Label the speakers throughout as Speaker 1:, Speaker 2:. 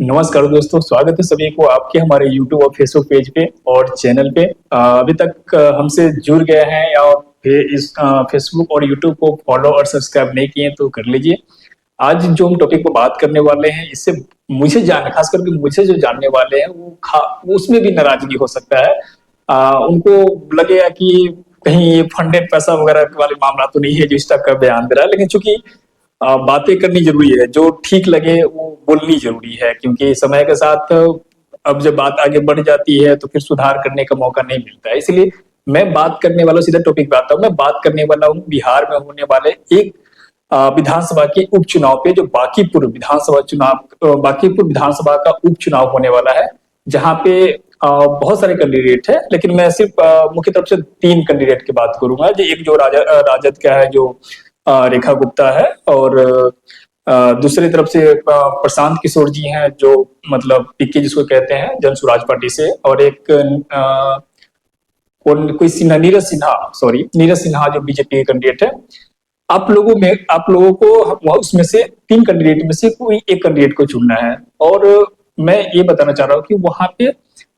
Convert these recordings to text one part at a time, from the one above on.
Speaker 1: नमस्कार दोस्तों, स्वागत है सभी को आपके हमारे YouTube और Facebook पेज पे और चैनल पे। अभी तक हमसे जुड़ गए हैं या फिर इस Facebook और YouTube को फॉलो और सब्सक्राइब नहीं किए तो कर लीजिए। आज जो हम टॉपिक पर बात करने वाले हैं, इससे मुझे खास करके मुझे जो जानने वाले हैं वो उसमें भी नाराजगी हो सकता है। उनको लगेगा कि कहीं ये फंडेड पैसा वगैरह वाले मामला तो नहीं है जो इस टाइप का बयान दे रहा है, लेकिन चूंकि बातें करनी जरूरी है, जो ठीक लगे वो बोलनी जरूरी है, क्योंकि समय के साथ अब जब बात आगे बढ़ जाती है तो फिर सुधार करने का मौका नहीं मिलता है। इसलिए मैं बात करने वाला हूँ, सीधा टॉपिक पे आता हूँ। मैं बात करने वाला हूँ बिहार में होने वाले एक विधानसभा के उपचुनाव पे, जो बांकीपुर विधानसभा का उपचुनाव होने वाला है, जहाँ पे बहुत सारे कैंडिडेट है, लेकिन मैं सिर्फ मुख्य तरफ से 3 कैंडिडेट की बात करूंगा। जो एक जो राजद का है, जो रेखा गुप्ता है, और दूसरी तरफ से प्रशांत किशोर जी हैं, जो मतलब पीके जिसको कहते हैं, जन स्वराज पार्टी से, और एक नीरज सिन्हा जो बीजेपी के कैंडिडेट है। आप लोगों को उसमें से 3 कैंडिडेट में से कोई एक कैंडिडेट को चुनना है। और मैं ये बताना चाह रहा हूँ कि वहां पे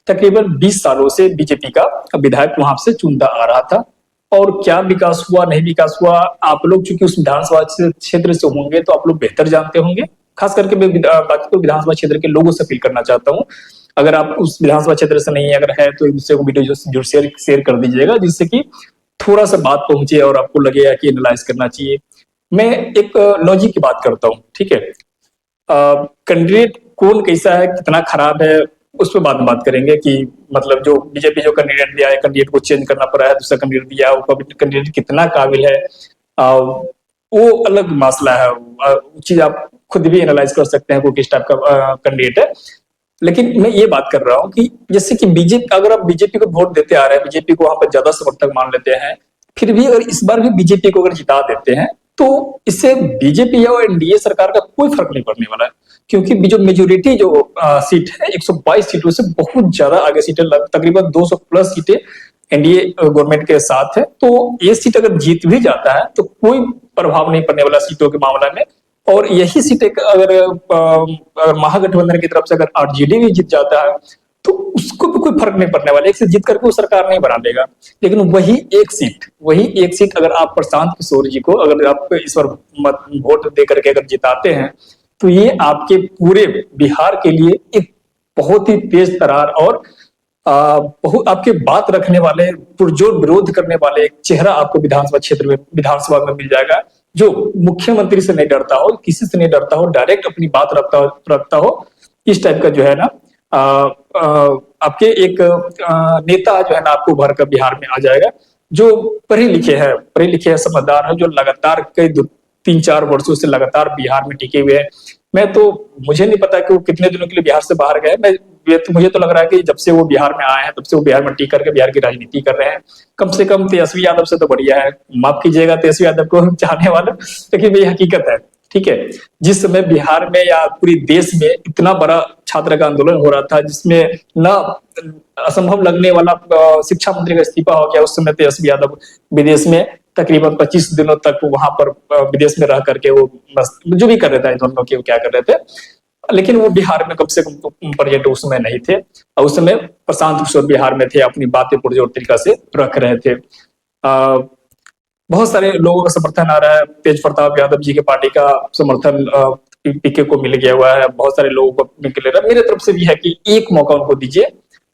Speaker 1: तकरीबन 20 सालों से बीजेपी का विधायक वहां से चुनता आ रहा था, और क्या विकास हुआ नहीं विकास हुआ, आप लोग चूंकि उस विधानसभा क्षेत्र से होंगे तो आप लोग बेहतर जानते होंगे। खास करके मैं बाकी विधानसभा क्षेत्र के लोगों से अपील करना चाहता हूँ, अगर आप उस विधानसभा क्षेत्र से नहीं है, अगर है तो एक दूसरे को वीडियो जो शेयर कर दीजिएगा, जिससे कि थोड़ा सा बात पहुंचे और आपको लगेगा कि एनालाइज करना चाहिए। मैं एक लॉजिक की बात करता हूँ, ठीक है। कैंडिडेट कौन कैसा है, कितना खराब है, उस पर बाद में बात करेंगे कि मतलब जो बीजेपी जो कैंडिडेट दिया है, कैंडिडेट को चेंज करना पड़ा है, दूसरा कैंडिडेट दिया है, वो कैंडिडेट कितना काबिल है, वो अलग मसला है। वो चीज आप खुद भी एनालाइज कर सकते हैं वो किस टाइप का कैंडिडेट है। लेकिन मैं ये बात कर रहा हूँ कि जैसे कि बीजेपी, अगर आप बीजेपी को वोट देते आ रहे हैं, बीजेपी को वहां पर ज्यादा समर्थक मान लेते हैं, फिर भी अगर इस बार भी बीजेपी को अगर जिता देते हैं तो इससे बीजेपी या एनडीए सरकार का कोई फर्क नहीं पड़ने वाला है, क्योंकि जो मेजोरिटी जो सीट है 122 सीटों से बहुत ज्यादा आगे सीटें, तकरीबन 200 प्लस सीटें एनडीए गवर्नमेंट के साथ है। तो ये सीट अगर जीत भी जाता है तो कोई प्रभाव नहीं पड़ने वाला सीटों के मामले में। और यही सीट अगर महागठबंधन की तरफ से अगर आरजेडी भी जीत जाता है तो उसको भी कोई फर्क नहीं पड़ने वाला, एक सीट जीत करके वो सरकार नहीं बना देगा। लेकिन वही एक सीट अगर आप प्रशांत किशोर जी को अगर आप इस बार वोट दे करके अगर जिताते हैं, तो ये आपके पूरे बिहार के लिए एक बहुत ही तेज तरार और बहुत आपके बात रखने वाले, पुरजोर विरोध करने वाले एक चेहरा आपको विधानसभा में मिल जाएगा, जो मुख्यमंत्री से नहीं डरता हो, किसी से नहीं डरता हो, डायरेक्ट अपनी बात रखता हो। इस टाइप का जो है ना आपके एक नेता जो है ना आपको उभर कर बिहार में आ जाएगा, जो पढ़े लिखे है, समझदार है, जो लगातार कई 3-4 वर्षों से लगातार बिहार में टिके हुए हैं। मुझे नहीं पता कि वो कितने दिनों के लिए बिहार से बाहर गए। मुझे तो लग रहा है कि जब से वो बिहार में आए हैं तब से वो बिहार में टिक करके बिहार की राजनीति कर रहे हैं। कम से कम तेजस्वी यादव से तो बढ़िया है, माफ कीजिएगा तेजस्वी यादव को चाहने वाले, लेकिन ये हकीकत है, ठीक है। जिस समय बिहार में या पूरी देश में इतना बड़ा छात्र का आंदोलन हो रहा था, जिसमें न असंभव लगने वाला शिक्षा मंत्री का इस्तीफा हो गया, उस समय तेजस्वी यादव विदेश में तकरीबन 25 दिनों तक वहां पर विदेश में रह करके वो जो भी कर रहे थे, दोनों के क्या कर रहे थे, लेकिन वो बिहार में कम से कम पर्यटक उस समय नहीं थे। और उस समय प्रशांत किशोर बिहार में थे, अपनी बातें पुरजोर तरीका से रख रहे थे। बहुत सारे लोगों का समर्थन आ रहा है, तेज प्रताप यादव जी के पार्टी का समर्थन पीके को मिल गया हुआ है, बहुत सारे लोगों को मिल रहा है। मेरे तरफ से भी है कि एक मौका उनको दीजिए,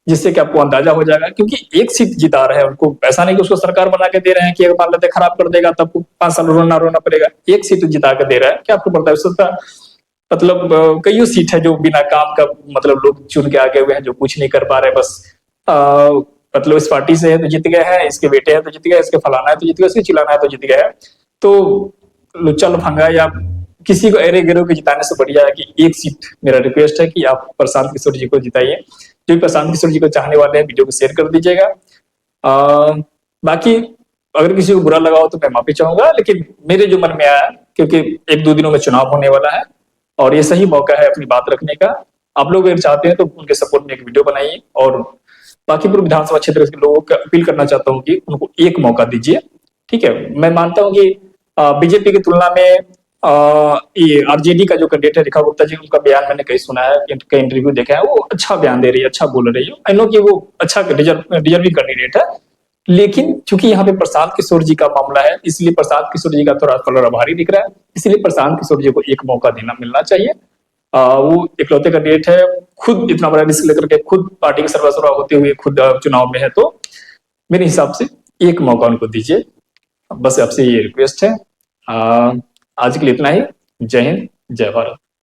Speaker 1: जिससे कि आपको अंदाजा हो जाएगा, क्योंकि एक सीट जिता रहे हैं उनको, ऐसा नहीं कि उसको सरकार बना के दे रहे हैं कि अगर मान लेते खराब कर देगा तब 5 साल रोना पड़ेगा। एक सीट जिता के दे रहा है, क्या आपको पड़ता है उसका मतलब कई सीट है जो बिना काम का मतलब लोग चुन के आगे हुए हैं, जो कुछ नहीं कर पा रहे, बस मतलब इस पार्टी से है तो जीत गए हैं, इसके बेटे हैं तो जीत गए, इसके फलाना है तो जीत गए, इसके चिलाना है तो जीत गए। तो लुच्चा लफंगा या किसी को एरे गिरो के जिताने से बढ़िया है कि एक सीट, मेरा रिक्वेस्ट है कि आप प्रशांत किशोर जी को जिताइए। जो भी प्रशांत किशोर जी को चाहने वाले हैं, वीडियो को शेयर कर दीजिएगा। बाकी अगर किसी को बुरा लगा हो तो मैं माफी चाहूंगा, लेकिन मेरे जो मन में आया, क्योंकि 1-2 दिनों में चुनाव होने वाला है और ये सही मौका है अपनी बात रखने का। आप लोग अगर चाहते हैं तो उनके सपोर्ट में एक वीडियो बनाइए, और बांकीपुर विधानसभा क्षेत्र के लोगों को अपील करना चाहता हूँ कि उनको एक मौका दीजिए, ठीक है। मैं मानता हूँ कि बीजेपी की तुलना में ये आरजेडी का जो कैंडिडेट है रेखा गुप्ता जी, उनका बयान मैंने कहीं सुना है, कई इंटरव्यू देखा है, वो अच्छा बयान दे रही है, अच्छा बोल रही है। आई नो कि वो अच्छा डिजर्विंग कैंडिडेट है, लेकिन चूंकि यहाँ पे प्रशांत किशोर जी का मामला है, इसलिए प्रशांत किशोर जी का थोड़ा कलर भारी दिख रहा है, इसलिए प्रशांत किशोर जी को एक मौका देना मिलना चाहिए। वो इकलौते कैंडिडेट है, खुद इतना बड़ा रिस्क लेकर के खुद पार्टी के सर्वसुरा होते हुए खुद चुनाव में है, तो मेरे हिसाब से एक मौका उनको दीजिए। बस आपसे ये रिक्वेस्ट है। आज के लिए इतना ही। जय हिंद, जय भारत।